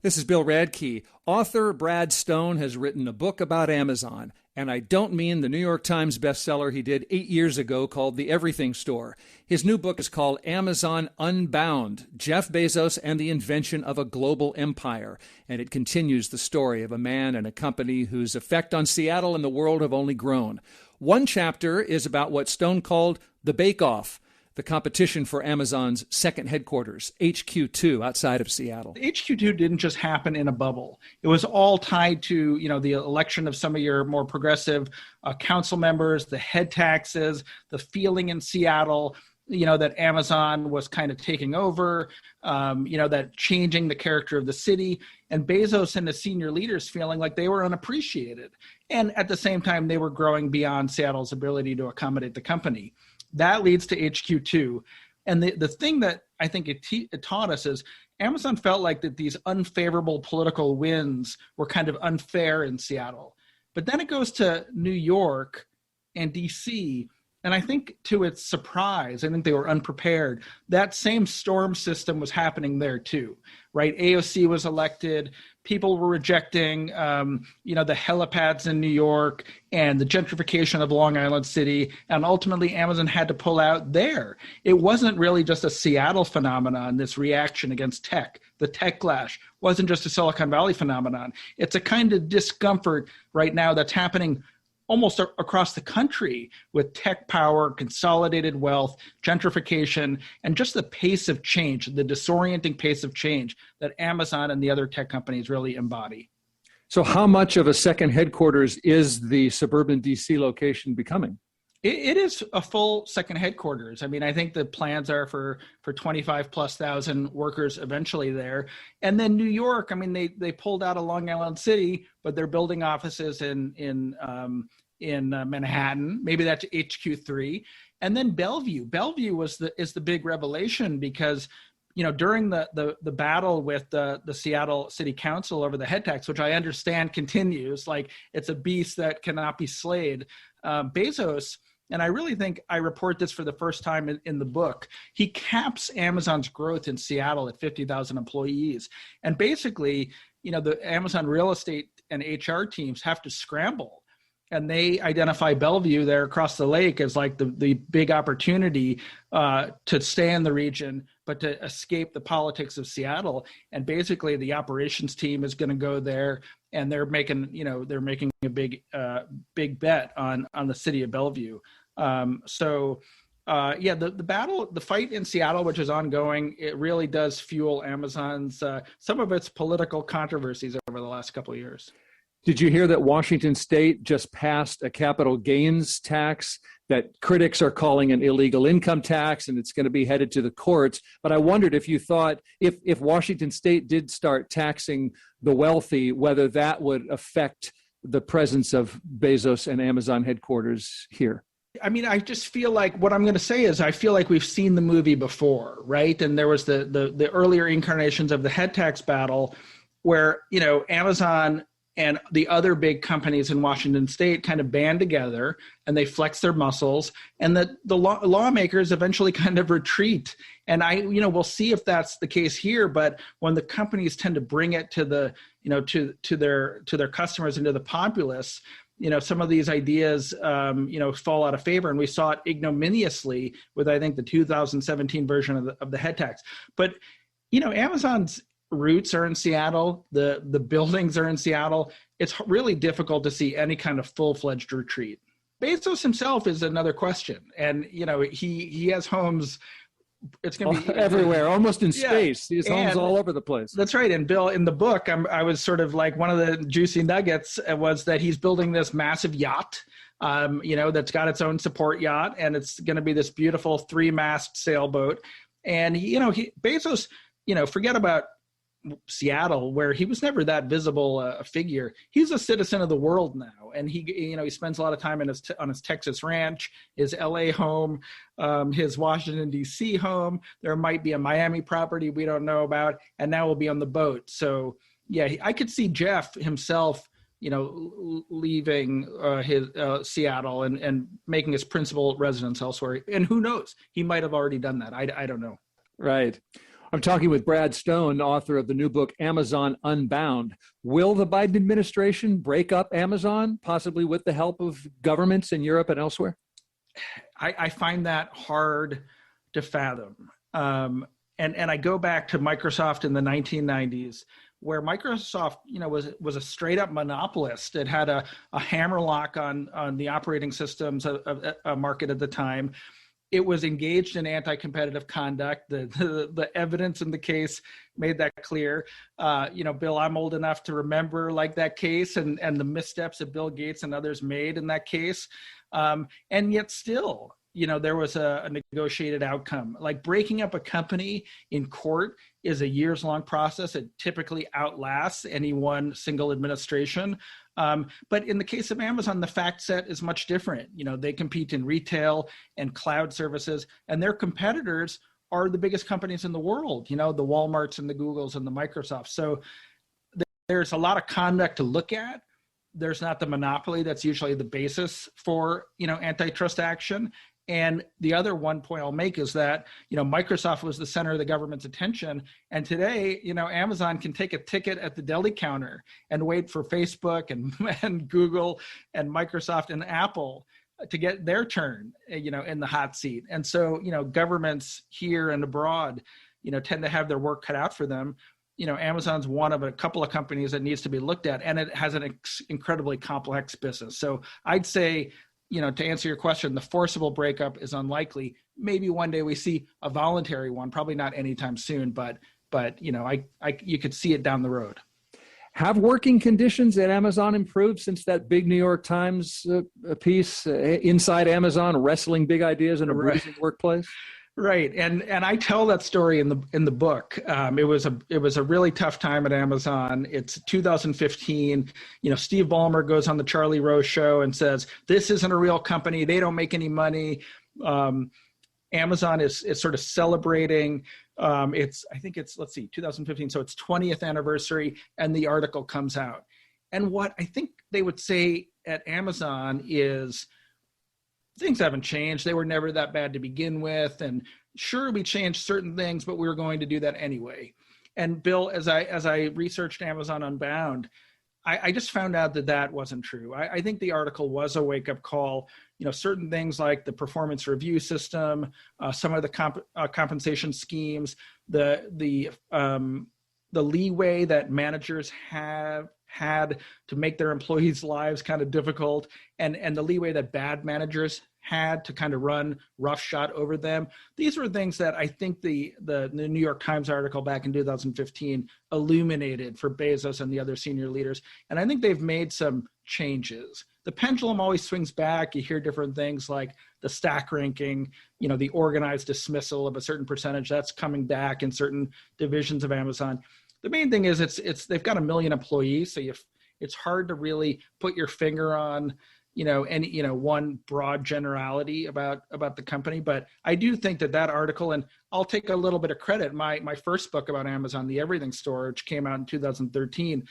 This is Bill Radke. Author Brad Stone has written a book about Amazon, and I don't mean the New York Times bestseller he did 8 years ago called The Everything Store. His new book is called Amazon Unbound, Jeff Bezos and the Invention of a Global Empire, and it continues the story of a man and a company whose effect on Seattle and the world have only grown. One chapter is about what Stone called the bake-off, the competition for Amazon's second headquarters, HQ2, outside of Seattle. HQ2 didn't just happen in a bubble. It was all tied to, the election of some of your more progressive council members, the head taxes, the feeling in Seattle, that Amazon was kind of taking over, that changing the character of the city, and Bezos and the senior leaders feeling like they were unappreciated. And at the same time, they were growing beyond Seattle's ability to accommodate the company. That leads to HQ2. And the thing that I think it taught us is Amazon felt like that these unfavorable political winds were kind of unfair in Seattle. But then it goes to New York and DC. And I think to its surprise, I think they were unprepared. That same storm system was happening there too, right? AOC was elected. People were rejecting, the helipads in New York and the gentrification of Long Island City. And ultimately, Amazon had to pull out there. It wasn't really just a Seattle phenomenon, this reaction against tech. The tech clash wasn't just a Silicon Valley phenomenon. It's a kind of discomfort right now that's happening almost across the country with tech power, consolidated wealth, gentrification, and just the pace of change, the disorienting pace of change that Amazon and the other tech companies really embody. So how much of a second headquarters is the suburban DC location becoming? It is a full second headquarters. I mean, I think the plans are for 25,000+ workers eventually there. And then New York, I mean, they pulled out of Long Island City, but they're building offices in Manhattan. Maybe that's HQ3. And then Bellevue. Bellevue is the big revelation because during the battle with the Seattle City Council over the head tax, which I understand continues, like it's a beast that cannot be slayed, Bezos, and I really think I report this for the first time in the book, he caps Amazon's growth in Seattle at 50,000 employees. And basically, the Amazon real estate and HR teams have to scramble. And they identify Bellevue there across the lake as like the big opportunity to stay in the region, but to escape the politics of Seattle. And basically the operations team is going to go there and they're making a big bet on the city of Bellevue. The fight in Seattle, which is ongoing, it really does fuel Amazon's, some of its political controversies over the last couple of years. Did you hear that Washington State just passed a capital gains tax that critics are calling an illegal income tax, and it's going to be headed to the courts? But I wondered if you thought if Washington State did start taxing the wealthy, whether that would affect the presence of Bezos and Amazon headquarters here. I mean, I just feel like what I'm going to say is I feel like we've seen the movie before, right? And there was the earlier incarnations of the head tax battle where, Amazon and the other big companies in Washington State kind of band together and they flex their muscles, and the lawmakers eventually kind of retreat. And we'll see if that's the case here. But when the companies tend to bring it to the, to their customers and to the populace, some of these ideas, fall out of favor. And we saw it ignominiously with, I think, the 2017 version of the head tax. But, Amazon's roots are in Seattle. The buildings are in Seattle. It's really difficult to see any kind of full-fledged retreat. Bezos himself is another question. And, he has homes. It's going to be everywhere, almost in space. His homes all over the place. That's right. And Bill, in the book, I was sort of like one of the juicy nuggets was that he's building this massive yacht, that's got its own support yacht, and it's going to be this beautiful 3-mast sailboat. And Bezos, forget about Seattle, where he was never that visible a figure. He's a citizen of the world now, and he spends a lot of time on his Texas ranch, his LA home, his Washington D.C. home. There might be a Miami property we don't know about, and now we'll be on the boat. So yeah, I could see Jeff himself, leaving his Seattle and making his principal residence elsewhere. And who knows? He might have already done that. I don't know. Right. I'm talking with Brad Stone, author of the new book, Amazon Unbound. Will the Biden administration break up Amazon, possibly with the help of governments in Europe and elsewhere? I find that hard to fathom. And I go back to Microsoft in the 1990s, where Microsoft, was a straight up monopolist. It had a hammerlock on the operating systems of a market at the time. It was engaged in anti-competitive conduct. The evidence in the case made that clear. Bill, I'm old enough to remember that case and the missteps that Bill Gates and others made in that case. And yet still, there was a negotiated outcome. Like breaking up a company in court is a years-long process. It typically outlasts any one single administration. But in the case of Amazon, the fact set is much different. They compete in retail and cloud services, and their competitors are the biggest companies in the world, the Walmarts and the Googles and the Microsofts. So there's a lot of conduct to look at. There's not the monopoly that's usually the basis for, antitrust action. And the other one point I'll make is that, Microsoft was the center of the government's attention. And today, Amazon can take a ticket at the deli counter and wait for Facebook and Google and Microsoft and Apple to get their turn, in the hot seat. And so, governments here and abroad, tend to have their work cut out for them. Amazon's one of a couple of companies that needs to be looked at, and it has an incredibly complex business. So I'd say, to answer your question, the forcible breakup is unlikely. Maybe one day we see a voluntary one, probably not anytime soon, but you could see it down the road. Have working conditions at Amazon improved since that big New York Times piece, Inside Amazon, wrestling big ideas in a bruising workplace? Right, and I tell that story in the book. It was a really tough time at Amazon. It's 2015. Steve Ballmer goes on the Charlie Rose show and says, "This isn't a real company. They don't make any money." Amazon is sort of celebrating. I think it's 2015. So it's 20th anniversary, and the article comes out. And what I think they would say at Amazon is, things haven't changed. They were never that bad to begin with. And sure, we changed certain things, but we were going to do that anyway. And Bill, as I researched Amazon Unbound, I just found out that wasn't true. I think the article was a wake-up call. Certain things like the performance review system, some of the compensation schemes, the leeway that managers have had to make their employees' lives kind of difficult, and the leeway that bad managers had to kind of run roughshod over them. These were things that I think the New York Times article back in 2015 illuminated for Bezos and the other senior leaders. And I think they've made some changes. The pendulum always swings back. You hear different things like the stack ranking, the organized dismissal of a certain percentage, that's coming back in certain divisions of Amazon. The main thing is they've got 1 million employees, so it's hard to really put your finger on any one broad generality about the company. But I do think that article, and I'll take a little bit of credit. My first book about Amazon, The Everything Store, which came out in 2013,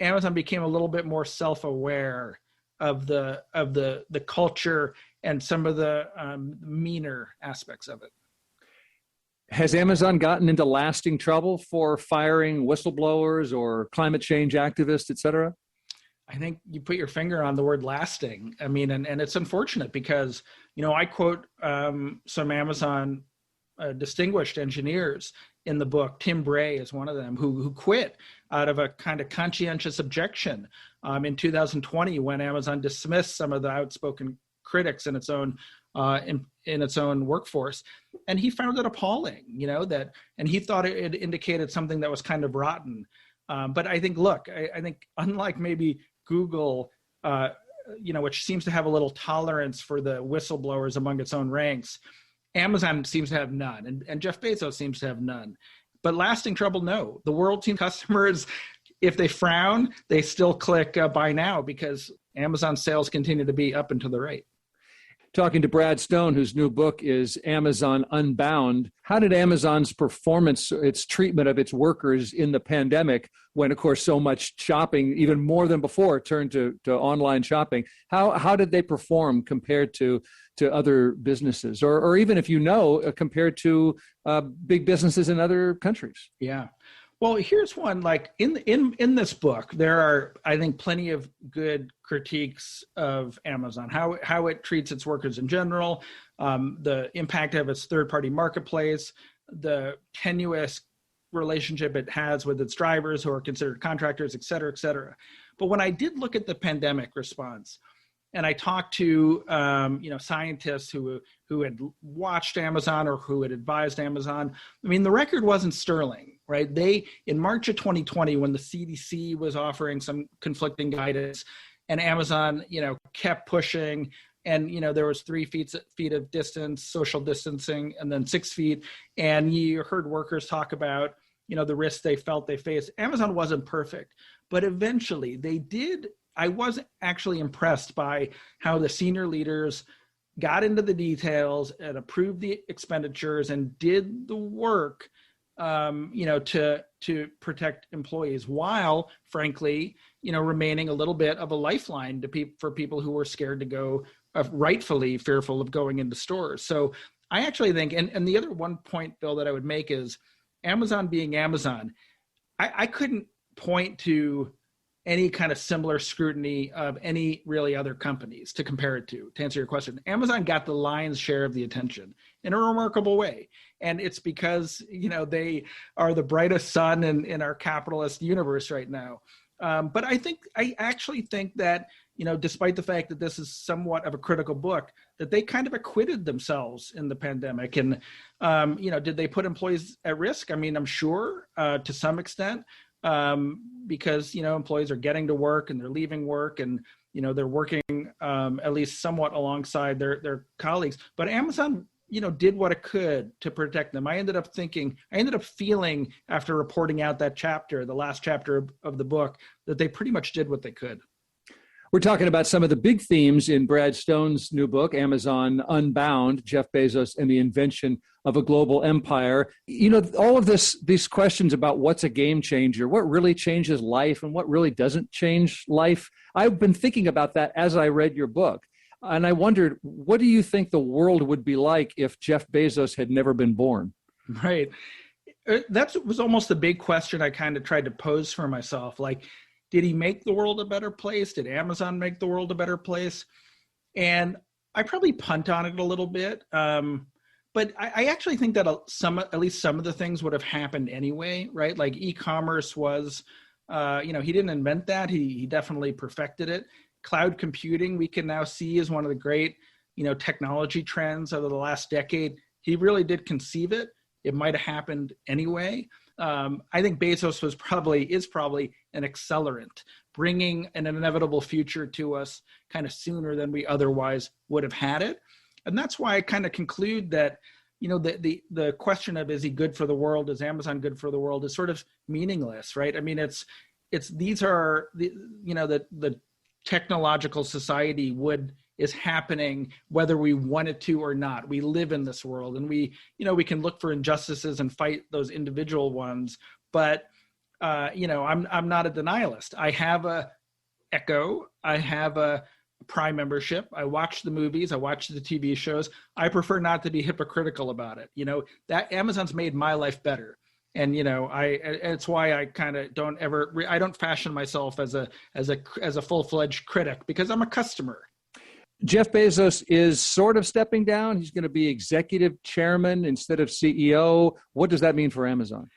Amazon became a little bit more self-aware of the culture and some of the meaner aspects of it. Has Amazon gotten into lasting trouble for firing whistleblowers or climate change activists, et cetera? I think you put your finger on the word lasting. I mean, and it's unfortunate because, I quote some Amazon distinguished engineers in the book. Tim Bray is one of them who quit out of a kind of conscientious objection in 2020 when Amazon dismissed some of the outspoken critics in its own in its own workforce. And he found it appalling, and he thought it indicated something that was kind of rotten. But I think, I think unlike maybe Google, which seems to have a little tolerance for the whistleblowers among its own ranks, Amazon seems to have none, and Jeff Bezos seems to have none. But lasting trouble, no. The world team customers, if they frown, they still click buy now because Amazon sales continue to be up and to the right. Talking to Brad Stone, whose new book is Amazon Unbound. How did Amazon's performance, its treatment of its workers in the pandemic, when, of course, so much shopping, even more than before, turned to online shopping, how did they perform compared to other businesses? Or even if you know, compared to big businesses in other countries? Yeah. Well, here's one, like in this book, there are, I think, plenty of good critiques of Amazon, how it treats its workers in general, the impact of its third-party marketplace, the tenuous relationship it has with its drivers who are considered contractors, et cetera, et cetera. But when I did look at the pandemic response, and I talked to scientists who had watched Amazon or who had advised Amazon, I mean, the record wasn't sterling, right? They, in March of 2020, when the CDC was offering some conflicting guidance, and Amazon, kept pushing, and there was 3 feet of distance, social distancing, and then 6 feet, and you heard workers talk about the risks they felt they faced. Amazon wasn't perfect, but eventually they did. I was actually impressed by how the senior leaders got into the details and approved the expenditures and did the work, to protect employees, while, frankly, remaining a little bit of a lifeline for people who were scared to go, rightfully fearful of going into stores. So I actually think, and the other one point, Bill, that I would make is Amazon being Amazon. I couldn't point to any kind of similar scrutiny of any really other companies to compare it to answer your question. Amazon got the lion's share of the attention in a remarkable way. And it's because, they are the brightest sun in our capitalist universe right now. But I actually think that, despite the fact that this is somewhat of a critical book, that they kind of acquitted themselves in the pandemic. And, did they put employees at risk? I mean, I'm sure to some extent, because employees are getting to work and they're leaving work, and they're working at least somewhat alongside their colleagues. But Amazon did what it could to protect them. I ended up feeling, after reporting out that chapter, the last chapter of the book, that they pretty much did what they could. We're talking about some of the big themes in Brad Stone's new book, Amazon Unbound, Jeff Bezos and the Invention of a Global Empire. All of these questions about what's a game changer, what really changes life and what really doesn't change life. I've been thinking about that as I read your book. And I wondered, what do you think the world would be like if Jeff Bezos had never been born? Right. That was almost the big question I kind of tried to pose for myself. Like, did he make the world a better place? Did Amazon make the world a better place? And I probably punt on it a little bit. But I actually think that at least some of the things would have happened anyway, right? Like e-commerce was, he didn't invent that. He definitely perfected it. Cloud computing, we can now see, is one of the great, technology trends over the last decade. He really did conceive it. It might have happened anyway. I think Bezos is probably an accelerant, bringing an inevitable future to us kind of sooner than we otherwise would have had it. And that's why I kind of conclude that, the question of, is he good for the world? Is Amazon good for the world? Is sort of meaningless, right? I mean, these are the technological society is happening whether we want it to or not. We live in this world, and we can look for injustices and fight those individual ones. But I'm not a denialist. I have a Echo. I have a Prime membership. I watch the movies. I watch the TV shows. I prefer not to be hypocritical about it. That Amazon's made my life better. And it's why I kind of don't fashion myself as a full-fledged critic, because I'm a customer. Jeff Bezos is sort of stepping down. He's going to be executive chairman instead of CEO. What does that mean for Amazon?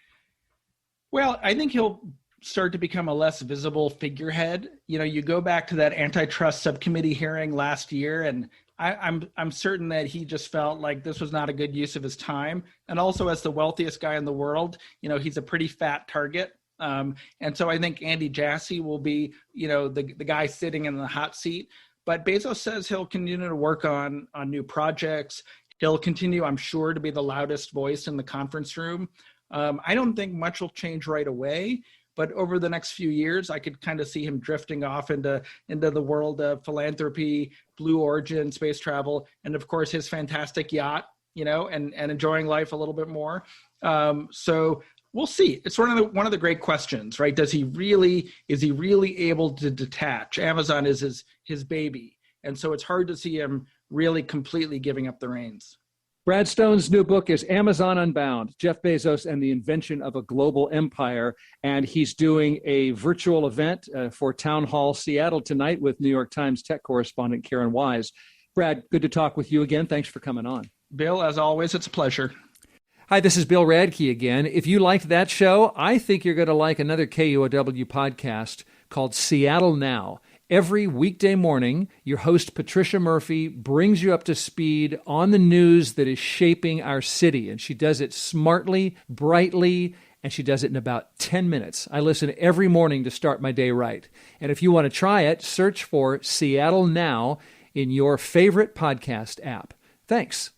Well, I think he'll start to become a less visible figurehead. You go back to that antitrust subcommittee hearing last year, and I'm certain that he just felt like this was not a good use of his time. And also, as the wealthiest guy in the world, he's a pretty fat target. And so I think Andy Jassy will be, the guy sitting in the hot seat. But Bezos says he'll continue to work on new projects. He'll continue, I'm sure, to be the loudest voice in the conference room. I don't think much will change right away, But over the next few years, I could kind of see him drifting off into the world of philanthropy, Blue Origin, space travel, and of course his fantastic yacht, and enjoying life a little bit more. So we'll see. It's one of the great questions, right? Is he really able to detach? Amazon is his baby. And so it's hard to see him really completely giving up the reins. Brad Stone's new book is Amazon Unbound, Jeff Bezos and the Invention of a Global Empire. And he's doing a virtual event for Town Hall Seattle tonight with New York Times tech correspondent Karen Wise. Brad, good to talk with you again. Thanks for coming on. Bill, as always, it's a pleasure. Hi, this is Bill Radke again. If you liked that show, I think you're going to like another KUOW podcast called Seattle Now. Every weekday morning, your host, Patricia Murphy, brings you up to speed on the news that is shaping our city. And she does it smartly, brightly, and she does it in about 10 minutes. I listen every morning to start my day right. And if you want to try it, search for Seattle Now in your favorite podcast app. Thanks.